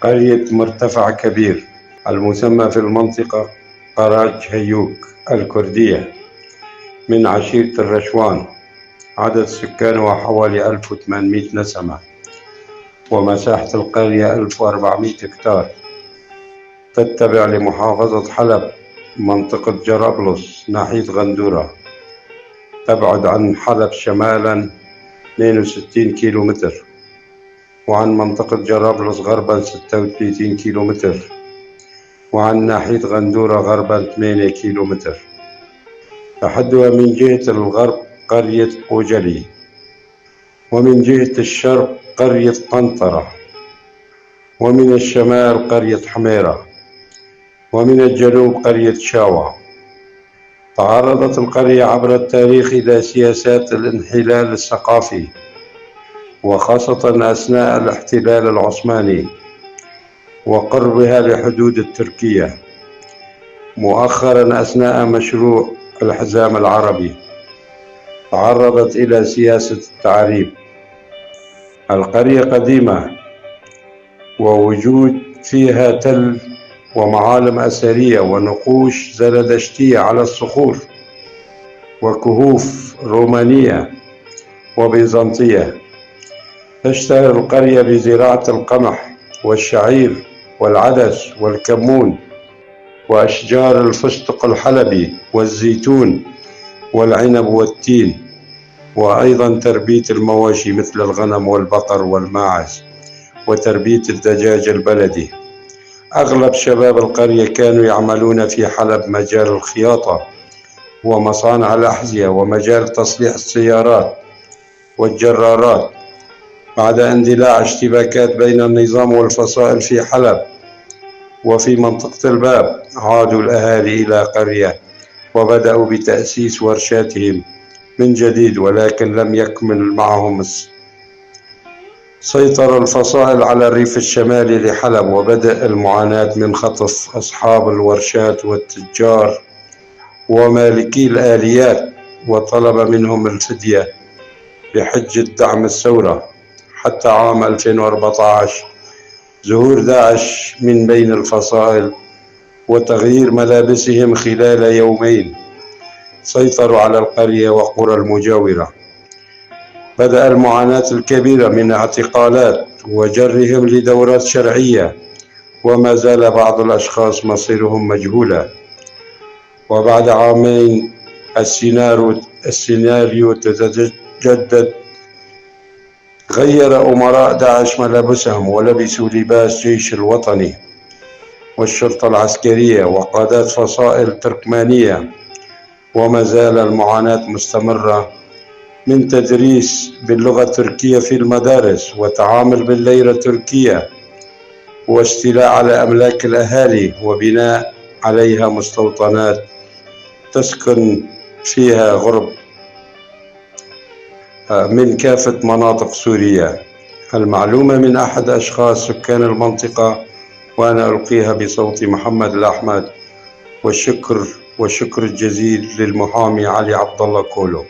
قرية مرتفع كبير المسمى في المنطقة قراج هيوك الكردية من عشيرة الرشوان. عدد سكانها حوالي 1800 نسمة، ومساحة القرية 1400 هكتار. تتبع لمحافظة حلب منطقة جرابلس ناحية غندورة. تبعد عن حلب شمالا 62 كيلومتر، وعن منطقة جرابلس غربا 36 كيلومتر، وعن ناحية غندورة غربا 8 كيلومتر. تحدها من جهة الغرب قرية أوجلي، ومن جهة الشرق قرية قنطرة، ومن الشمال قرية حميرة، ومن الجنوب قرية شاوة. تعرضت القرية عبر التاريخ إلى سياسات الانحلال الثقافي، وخاصة أثناء الاحتلال العثماني وقربها لحدود التركية، مؤخرا أثناء مشروع الحزام العربي تعرضت إلى سياسة التعريب. القرية قديمة ووجود فيها تل ومعالم أثرية ونقوش زردشتية على الصخور، وكهوف رومانية وبيزنطية. تشتهر القرية بزراعة القمح والشعير والعدس والكمون وأشجار الفستق الحلبي والزيتون والعنب والتين، وأيضا تربية المواشي مثل الغنم والبقر والماعز، وتربية الدجاج البلدي. أغلب شباب القرية كانوا يعملون في حلب مجال الخياطة ومصانع الأحذية ومجال تصليح السيارات والجرارات. بعد اندلاع اشتباكات بين النظام والفصائل في حلب وفي منطقة الباب، عادوا الأهالي إلى قرية وبدأوا بتأسيس ورشاتهم من جديد، ولكن لم يكمل معهم. سيطر الفصائل على الريف الشمالي لحلب، وبدأ المعاناة من خطف أصحاب الورشات والتجار ومالكي الآليات، وطلب منهم الفدية بحجة دعم الثورة. حتى عام 2014 ظهور داعش من بين الفصائل وتغيير ملابسهم خلال يومين سيطروا على القرية وقرى المجاورة. بدأ المعاناة الكبيرة من اعتقالات وجرهم لدورات شرعية، وما زال بعض الأشخاص مصيرهم مجهولة. وبعد عامين السيناريو تجدد. غير أمراء داعش ملابسهم ولبسوا لباس جيش الوطني والشرطة العسكرية وقادات فصائل تركمانية. وما زال المعاناة مستمرة من تدريس باللغة التركية في المدارس، وتعامل بالليرة التركية، واستيلاء على أملاك الأهالي وبناء عليها مستوطنات تسكن فيها غرب من كافة مناطق سوريا. المعلومة من أحد أشخاص سكان المنطقة، وأنا ألقيها بصوت محمد الأحمد، والشكر الجزيل للمحامي علي عبد الله كولو.